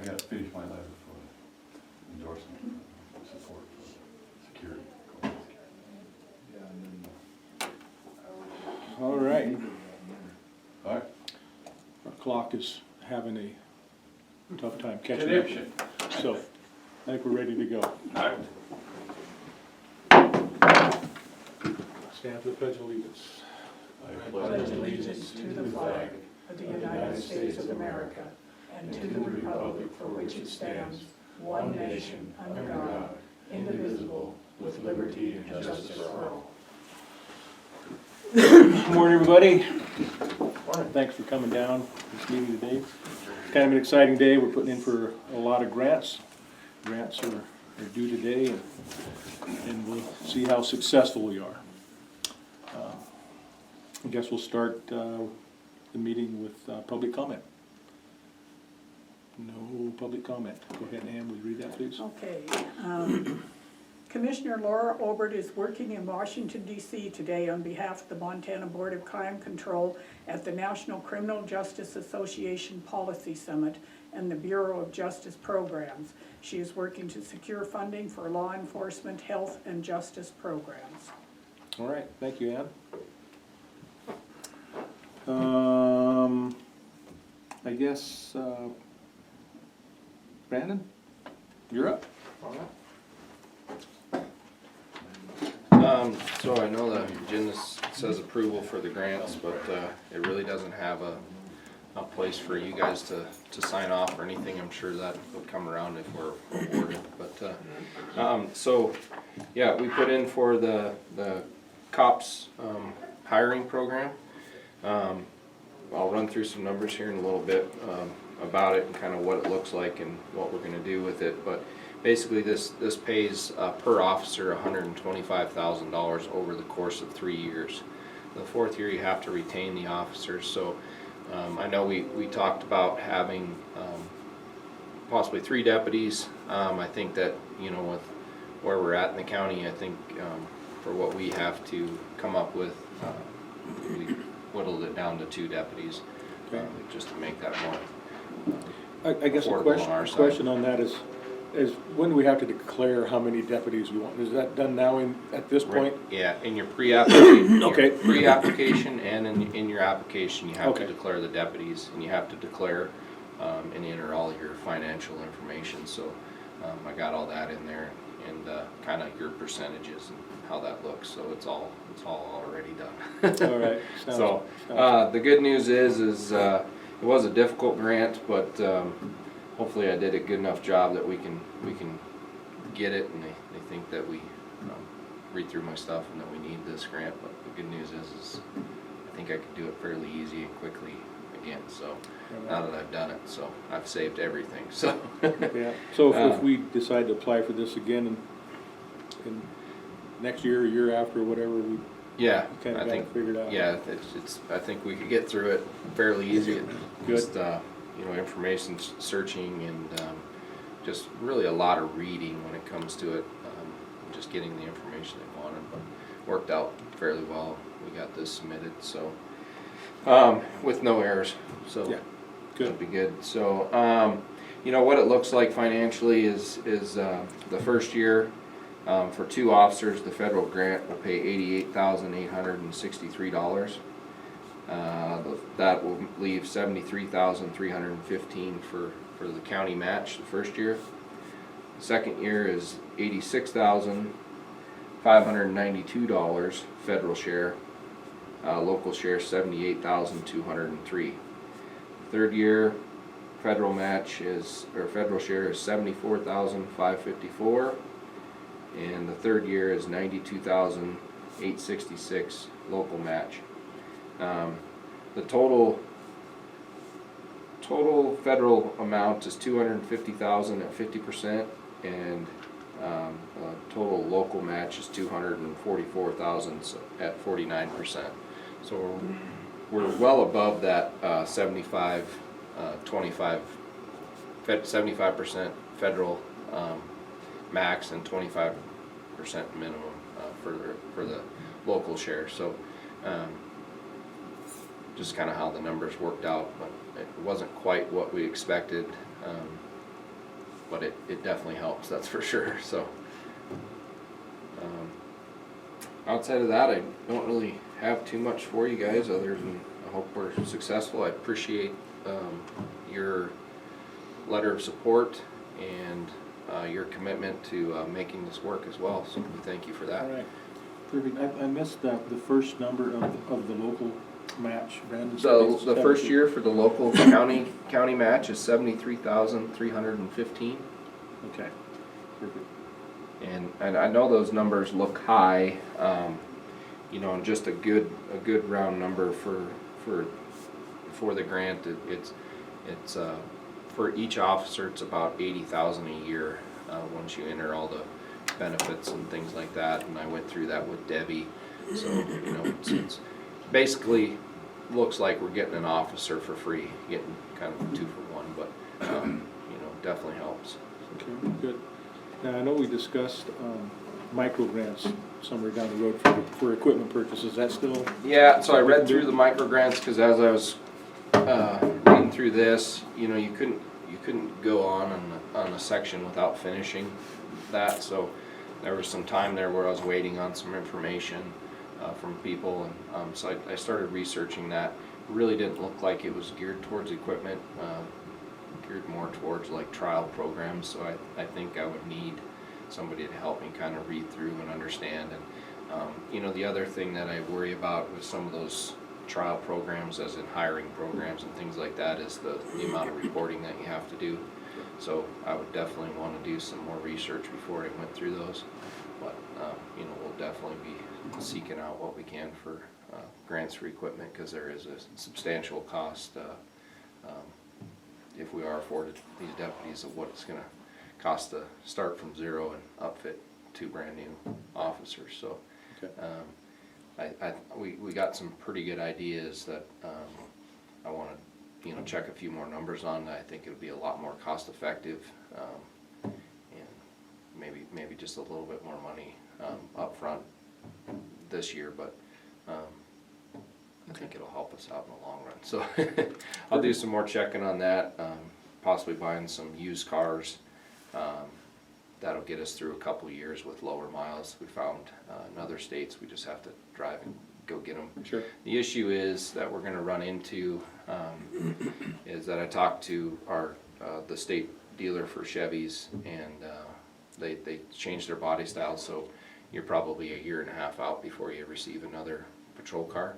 got to finish my letter for endorsement, support for security. All right, All right. our clock is having a tough time catching up. Connection. So, I think we're ready to go. All right. Stand for the Pledge of Allegiance. I pledge allegiance to the flag of the United States of America and to the republic for which it stands, one nation, under God, indivisible, with liberty and justice for all. Good morning, everybody. Thanks for coming down to this meeting today. It's kind of an exciting day. We're putting in for a lot of grants. Grants are due today, and we'll see how successful we are. I guess we'll start the meeting with public comment. No public comment. Go ahead, Ann, will you read that, please? Okay. Commissioner Laura Obert is working in Washington, D.C. today on behalf of the Montana Board of Crime Control at the National Criminal Justice Association Policy Summit and the Bureau of Justice Programs. She is working to secure funding for law enforcement, health, and justice programs. All right, thank you, Ann. I guess, Brandon, you're up. So I know the agenda says approval for the grants, but it really doesn't have a place for you guys to sign off or anything. I'm sure that would come around if we're awarded. But so yeah, we put in for the cops hiring program. I'll run through some numbers here in a little bit about it and kind of what it looks like and what we're going to do with it. But basically, this pays per officer $125,000 over the course of 3 years. The fourth year, you have to retain the officers. So I know we talked about having possibly 3 deputies. I think that, you know, with where we're at in the county, I think for what we have to come up with, we whittled it down to 2 deputies, just to make that more I guess affordable on our a side. question on that is when do we have to declare how many deputies we want? Is that done now at this point? Yeah, in your pre-application, Okay. your pre-application and in your application, you have to Okay. declare the deputies, and you have to declare and enter all your financial information. So I got all that in there, and kind of your percentages and how that looks. So it's all already done. All right. So the good news is it was a difficult grant, but hopefully I did a good enough job that we can get it, and they think that we read through my stuff and that we need this grant. But the good news is I think I could do it fairly easy and quickly again. So now that I've done it, so I've saved everything. So Yeah. So if we decide to apply for this again in next year or year after, whatever, we yeah, kind of I got think it figured out. yeah, it's I think we could get through it fairly easy. Good. Just you know, information searching and just really a lot of reading when it comes to it. Just getting the information they wanted, but worked out fairly well. We got this submitted, so with no errors. So Yeah, good. that'd be good. So you know what it looks like financially is the first year. For 2 officers, the federal grant will pay $88,863. That will leave $73,315 for the county match the first year. The second year is $86,592 federal share. Local share $78,203. Third year, federal share is $74,554. And the third year is $92,866 local match. The total federal amount is $250,000 at 50%, and total local match is $244,000 at 49%. So we're well above that 75% federal max and 25% minimum for the local share. So just kind of how the numbers worked out, but it wasn't quite what we expected. but it definitely helps, that's for sure, so. Outside of that, I don't really have too much for you guys, other than I hope we're successful. I appreciate your letter of support and your commitment to making this work as well, so we thank you for that. All right, perfect. I missed the first number of the local match, Brandon. So the first year for the local county match is 73,315. Okay, perfect. And I know those numbers look high, you know, and just a good round number for the grant. It's for each officer, it's about 80,000 a year once you enter all the benefits and things like that. And I went through that with Debbie, so you know, it's basically looks like we're getting an officer for free, getting kind of a 2 for 1, but you know, definitely helps. Okay, good. Now, I know we discussed micro grants somewhere down the road for equipment purchases. Is that still? Yeah, so I read through the micro grants because as I was reading through this, you know, you couldn't go on a section without finishing that. So there was some time there where I was waiting on some information from people, and so I started researching that. It really didn't look like it was geared towards equipment. Geared more towards like trial programs, so I think I would need somebody to help me kind of read through and understand. And you know, the other thing that I worry about with some of those trial programs, as in hiring programs and things like that, is the amount of reporting that you have to do. So I would definitely want to do some more research before I went through those. But you know, we'll definitely be seeking out what we can for grants for equipment, because there is a substantial cost if we are afforded these deputies, of what it's going to cost to start from zero and upfit 2 brand new officers. So Okay. we got some pretty good ideas that I want to, you know, check a few more numbers on. I think it would be a lot more cost effective, and maybe just a little bit more money up front this year, but I think it'll help us out in the long run. So I'll do some more checking on that, possibly buying some used cars. That'll get us through a couple of years with lower miles. We found in other states we just have to drive and go get them. Sure. The issue is that we're going to run into is that I talked to the state dealer for Chevys, and they changed their body style, so you're probably a year and a half out before you receive another patrol car.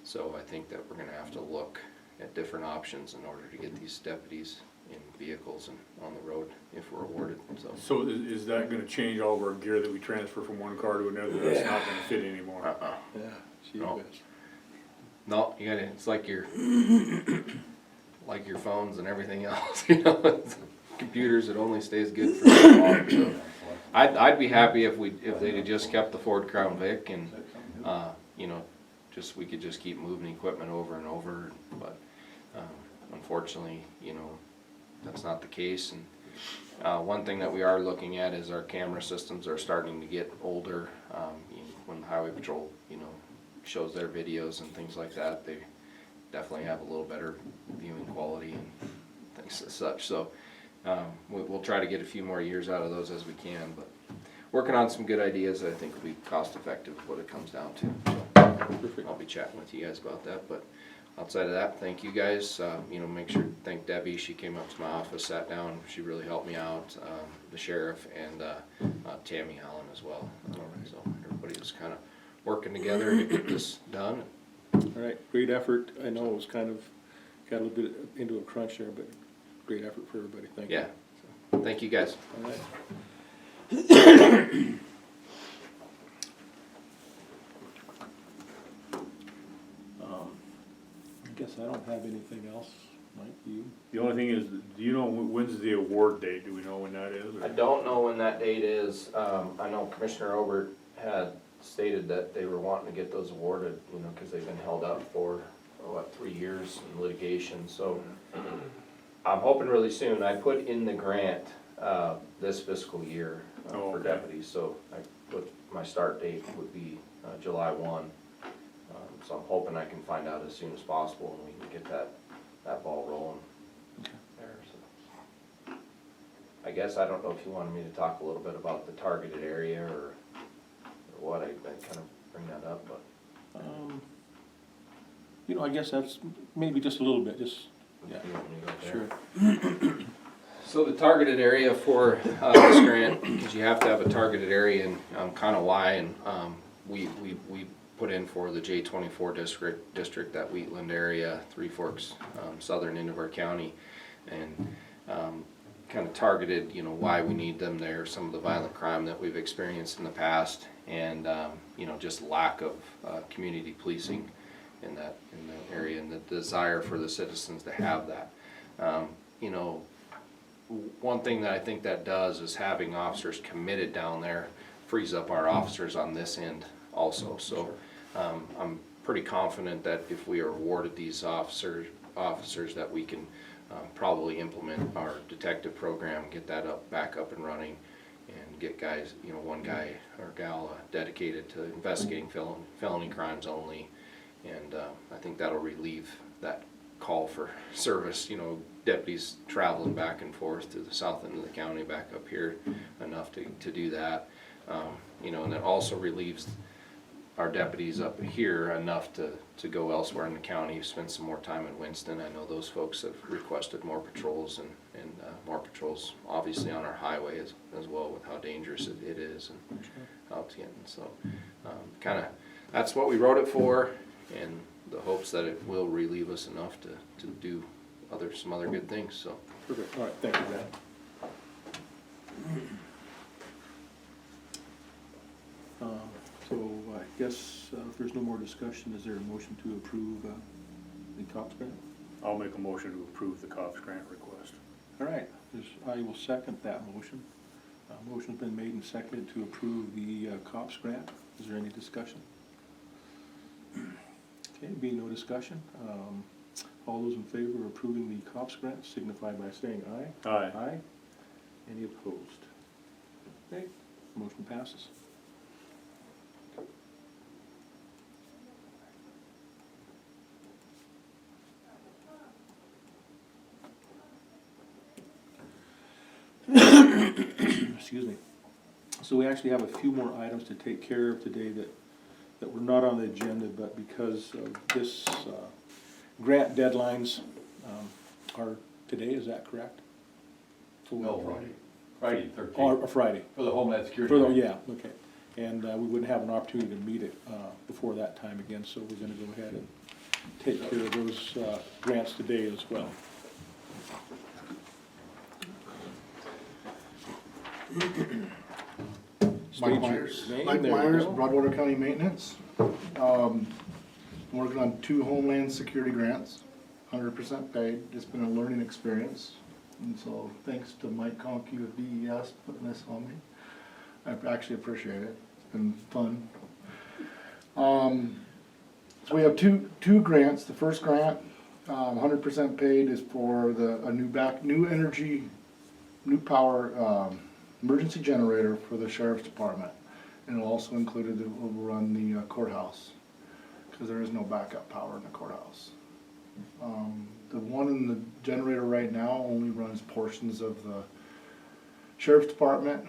So I think that we're going to have to look at different options in order to get these deputies in vehicles and on the road if we're awarded. So is that gonna change all of our gear that we transfer from one car to another? That's not gonna fit anymore? Yeah. No. No, you gotta, it's like your phones and everything else, you know, it's computers, it only stays good for so long. So I'd be happy if they'd have just kept the Ford Crown Vic, and you know, we could just keep moving equipment over and over, but unfortunately, you know, that's not the case. And one thing that we are looking at is our camera systems are starting to get older. When the Highway Patrol, you know, shows their videos and things like that, they definitely have a little better viewing quality and things as such. So we'll try to get a few more years out of those as we can, but working on some good ideas that I think will be cost effective is what it comes down to. So I'll be chatting with you guys about that, but outside of that, thank you guys. You know, make sure to thank Debbie. She came up to my office, sat down, she really helped me out. The sheriff and Tammy Allen as well. So everybody was kind of working together to get this done. All right, great effort. I know it was kind of got a little bit into a crunch there, but great effort for everybody. Thank you. Yeah. So, thank you guys. All right. I guess I don't have anything else. Mike, you? The only thing is, do you know when's the award date? Do we know when that is? I don't know when that date is. I know Commissioner Obert had stated that they were wanting to get those awarded, you know, because they've been held up for, 3 years in litigation. So I'm hoping really soon. I put in the grant this fiscal year for deputies, so I put my start date would be July 1. So I'm hoping I can find out as soon as possible and we can get that ball rolling there. So I guess I don't know if you wanted me to talk a little bit about the targeted area or what, I'd kind of bring that up, but. You know, I guess that's maybe just a little bit, just, yeah, You want me to go there? sure. So the targeted area for this grant, because you have to have a targeted area, and kind of why, and we put in for the J24 district, that Wheatland area, Three Forks, southern end of our county, and kind of targeted, you know, why we need them there, some of the violent crime that we've experienced in the past, and you know, just lack of community policing in that area, and the desire for the citizens to have that. You know, one thing that I think that does is having officers committed down there frees up our officers on this end also. So I'm pretty confident that if we are awarded these officers that we can probably implement our detective program, get that back up and running, and get guys, you know, one guy or gal dedicated to investigating felony crimes only. And I think that'll relieve that call for service, you know, deputies traveling back and forth to the south end of the county back up here enough to do that. You know, and it also relieves our deputies up here enough to go elsewhere in the county, spend some more time in Winston. I know those folks have requested more patrols, and more patrols obviously on our highway as well, with how dangerous it is and how it's getting. So kind of that's what we wrote it for, and the hopes that it will relieve us enough to do some other good things. So Perfect, all right, thank you, Brad. So I guess if there's no more discussion, is there a motion to approve the COPS grant? I'll make a motion to approve the COPS grant request. All right, I will second that motion. Motion's been made and seconded to approve the COPS grant. Is there any discussion? Okay, being no discussion, all those in favor of approving the COPS grant signify by saying aye. Aye. Aye. Any opposed? Okay, motion passes. Excuse me. So we actually have a few more items to take care of today that were not on the agenda, but because of this grant deadlines are today, is that correct? No, Friday. Friday, 13th. Or Friday. For the Homeland Security. For the, Grant. yeah, okay. And we wouldn't have an opportunity to meet it before that time again, so we're gonna go ahead and take care of those grants today as well. Mike State Myers, your name, Mike there you Myers, go. Broadwater County Maintenance. Working on 2 Homeland Security grants, 100% paid. It's been a learning experience. And so thanks to Mike Conkey with BES putting this on me. I actually appreciate it. It's been fun. So we have two grants. The first grant, 100% paid, is for a new energy, new power emergency generator for the sheriff's department. And it also included that we'll run the courthouse, because there is no backup power in the courthouse. The one in the generator right now only runs portions of the sheriff's department,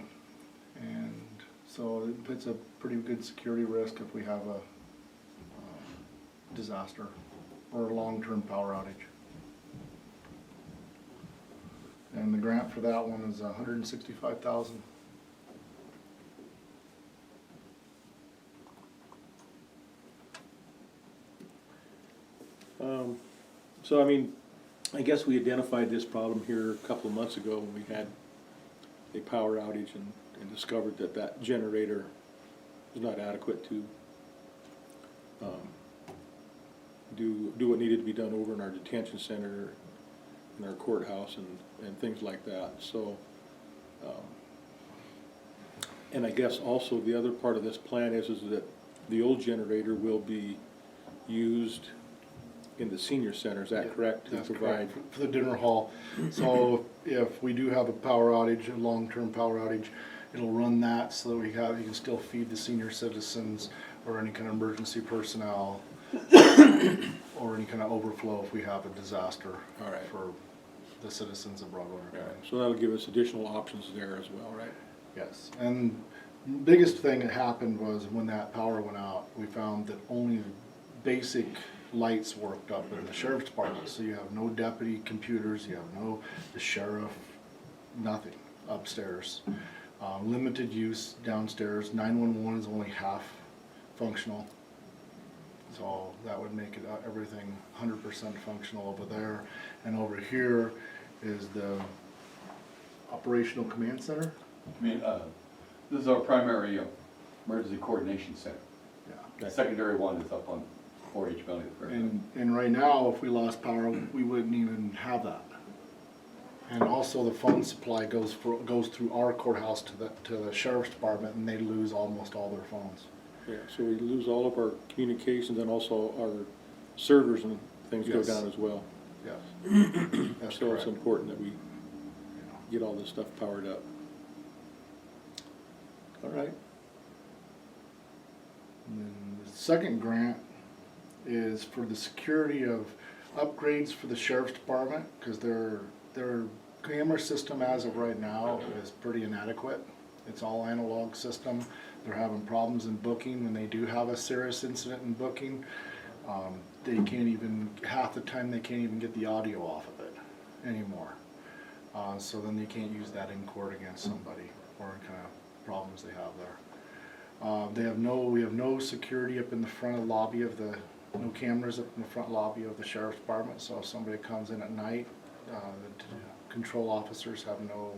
and so it puts a pretty good security risk if we have a disaster or a long-term power outage. And the grant for that one is $165,000. So I mean, I guess we identified this problem here a couple of months ago when we had a power outage and discovered that generator was not adequate to do what needed to be done over in our detention center, in our courthouse, and things like that. So, and I guess also the other part of this plan is that the old generator will be used in the senior center, is that correct? That's To provide correct, for the dinner hall. So if we do have a power outage, a long-term power outage, it'll run that so that you can still feed the senior citizens or any kind of emergency personnel or any kind of overflow if we have a disaster. All right. For the citizens of Broadwater County. So that'll give us additional options there as well, right? Yes, and biggest thing that happened was when that power went out, we found that only basic lights worked up in the sheriff's department. So you have no deputy computers, you have the sheriff, nothing upstairs. Limited use downstairs. 911 is only half functional. So that would make it everything 100% functional over there. And over here is the operational command center. I mean, this is our primary emergency coordination center. Yeah. The secondary one is up on 4H Valley. And right now, if we lost power, we wouldn't even have that. And also the phone supply goes through our courthouse to the sheriff's department, and they lose almost all their phones. Yeah, so we lose all of our communications and also our servers and things go Yes. down as well. Yes. That's So it's correct. important that we get all this stuff powered up. All right. And then the second grant is for the security of upgrades for the sheriff's department, because their camera system as of right now is pretty inadequate. It's all analog system. They're having problems in booking. When they do have a serious incident in booking, they can't even, half the time they can't even get the audio off of it anymore. So then they can't use that in court against somebody, or kind of problems they have there. We have no security up in the front of the lobby of no cameras up in the front lobby of the sheriff's department, so if somebody comes in at night, the control officers have no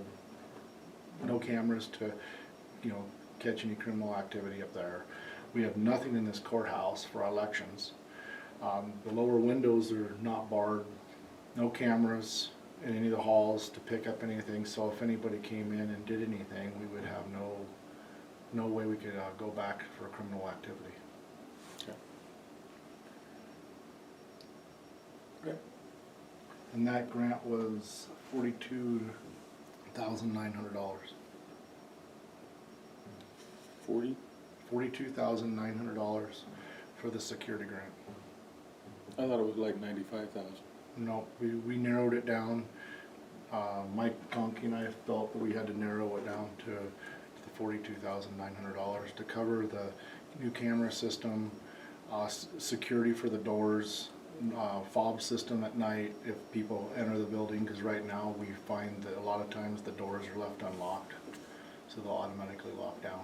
cameras to, catch any criminal activity up there. We have nothing in this courthouse for elections. The lower windows are not barred, no cameras in any of the halls to pick up anything, so if anybody came in and did anything, we would have no way we could go back for criminal activity. Okay. And that grant was $42,900. 40? $42,900 for the security grant. I thought it was like 95,000. No, we narrowed it down. Mike Conkey and I felt that we had to narrow it down to the $42,900 to cover the new camera system, security for the doors, fob system at night if people enter the building, because right now we find that a lot of times the doors are left unlocked, so they'll automatically lock down.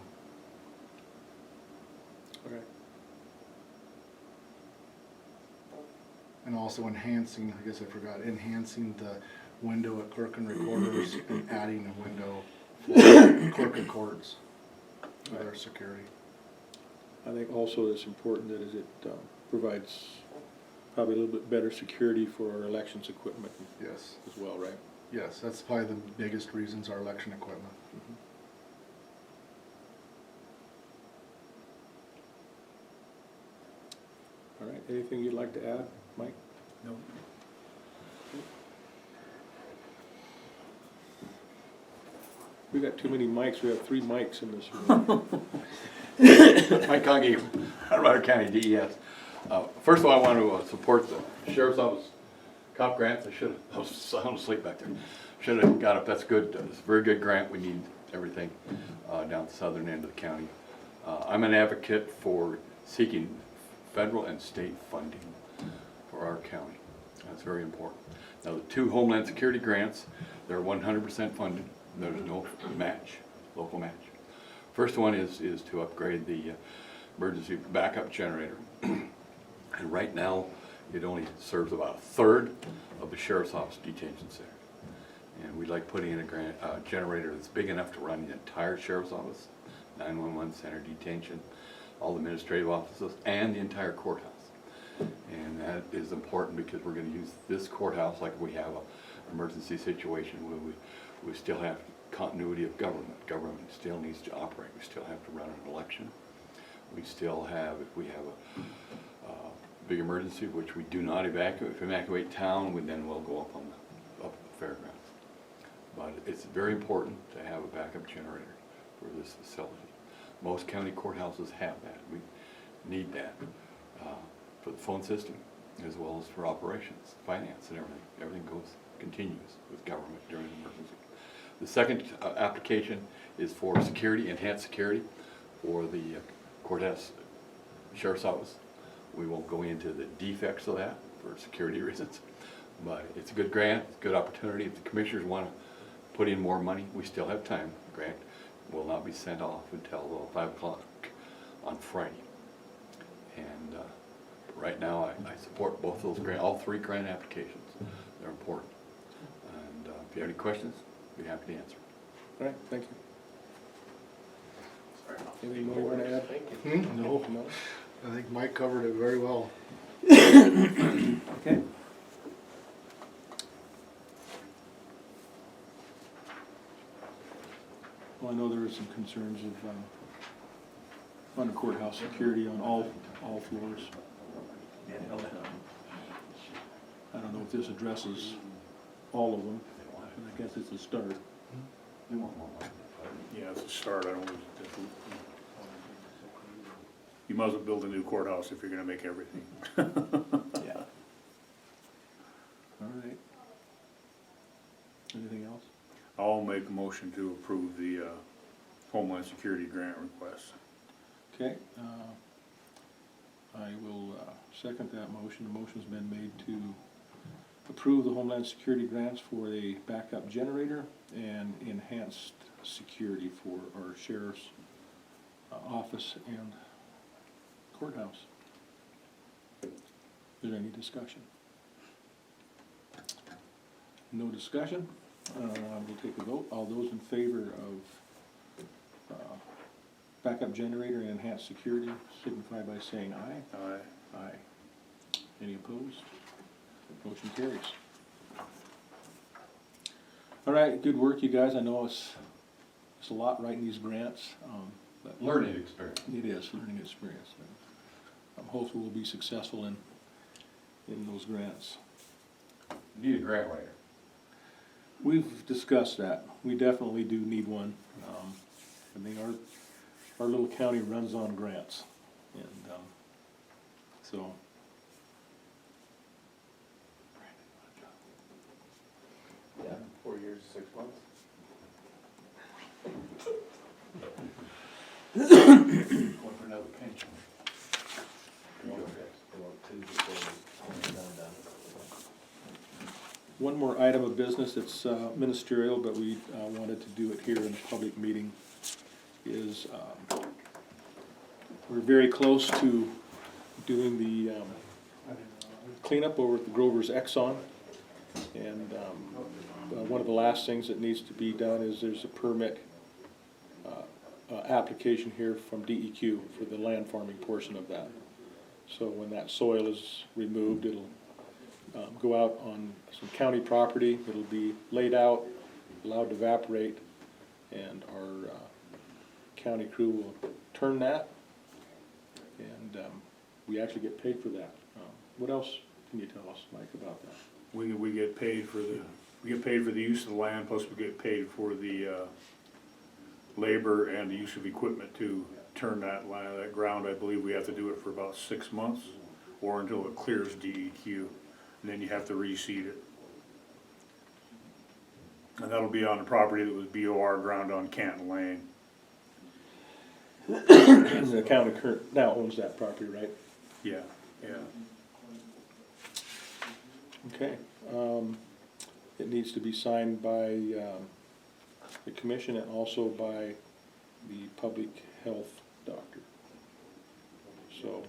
Okay. And also enhancing the window at clerk and recorders and adding a window for clerk and courts for their security. I think also it's important that it provides probably a little bit better security for our elections equipment Yes, as well, right? yes, that's probably the biggest reasons, our election equipment. All right, anything you'd like to add, Mike? No. We got too many mics, we have 3 mics in this room. Mike Conkey, Broadwater County DES. First of all, I want to support the Sheriff's Office cop grants. I was sound asleep back there. Should have got up, that's good. It's a very good grant. We need everything down the southern end of the county. I'm an advocate for seeking federal and state funding for our county. That's very important. Now, the 2 Homeland Security grants, they're 100% funded. There's no match, local match. First one is to upgrade the emergency backup generator. And right now, it only serves about a third of the Sheriff's Office detention center. And we'd like putting in a generator that's big enough to run the entire Sheriff's Office, 911 center, detention, all the administrative offices, and the entire courthouse. And that is important because we're going to use this courthouse like we have an emergency situation where we still have continuity of government. Government still needs to operate. We still have to run an election. We still have, if we have a big emergency, which we do not evacuate. If we evacuate town, then we'll go up on the fairgrounds. But it's very important to have a backup generator for this facility. Most county courthouses have that. We need that for the phone system as well as for operations, finance, and everything. Everything continues with government during an emergency. The second application is for security, enhanced security for the courthouse sheriff's office. We won't go into the defects of that for security reasons, but it's a good grant, it's a good opportunity. If the commissioners want to put in more money, we still have time. The grant will not be sent off until 5 o'clock on Friday. And right now, I support both those all three grant applications. They're important. And if you have any questions, I'd be happy to answer. All right, thank you. Anything more you want to add? No, No? I think Mike covered it very well. Okay. Well, I know there were some concerns of under courthouse security on all floors. And, I don't know if this addresses all of them, but I guess it's a start. Yeah, it's a start, I don't, you might as well build a new courthouse if you're gonna make everything. Yeah. All right. Anything else? I'll make a motion to approve the Homeland Security grant request. Okay, I will second that motion. The motion's been made to approve the Homeland Security grants for a backup generator and enhanced security for our sheriff's office and courthouse. Is there any discussion? No discussion? We'll take a vote. All those in favor of backup generator and enhanced security signify by saying aye. Aye. Aye. Any opposed? Motion carries. All right, good work, you guys. I know it's a lot writing these grants. But Learning experience. it is, learning experience. I'm hopeful we'll be successful in those grants. Need a grant writer. We've discussed that. We definitely do need one. I mean, our little county runs on grants, and so. Yeah, 4 years, 6 months. Going for another pension. They want 2 before it's done. One more item of business that's ministerial, but we wanted to do it here in a public meeting, is we're very close to doing the cleanup over at the Grover's Exxon. And one of the last things that needs to be done is there's a permit application here from DEQ for the land farming portion of that. So when that soil is removed, it'll go out on some county property. It'll be laid out, allowed to evaporate, and our county crew will turn that, and we actually get paid for that. What else can you tell us, Mike, about that? We get paid for the use of the land, plus we get paid for the labor and the use of equipment to turn that land, that ground. I believe we have to do it for about 6 months, or until it clears DEQ, and then you have to reseed it. And that'll be on the property that was BOR ground on Canton Lane. And the county now owns that property, right? Yeah, yeah. Okay. It needs to be signed by the commission and also by the public health doctor. So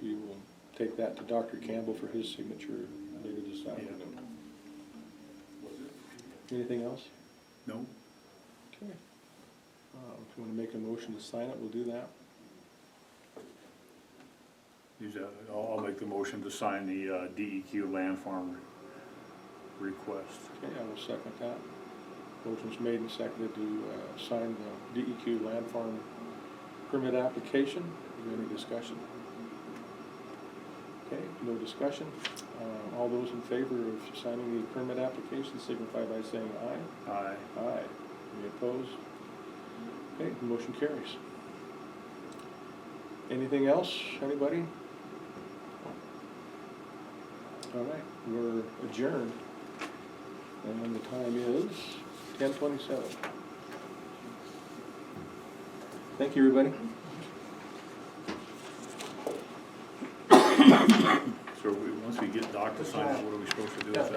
we will take that to Dr. Campbell for his signature later this afternoon. Anything else? No? Okay. If you want to make a motion to sign it, we'll do that. I'll make the motion to sign the DEQ land farm request. Okay, I will second that. Motion's made and seconded to sign the DEQ land farm permit application. Is there any discussion? Okay, no discussion. All those in favor of signing the permit application signify by saying aye. Aye. Aye. Any opposed? Okay, the motion carries. Anything else, anybody? All right, we're adjourned. And the time is 10:27. Thank you, everybody. So once we get Doc to sign it, what are we supposed to do with that?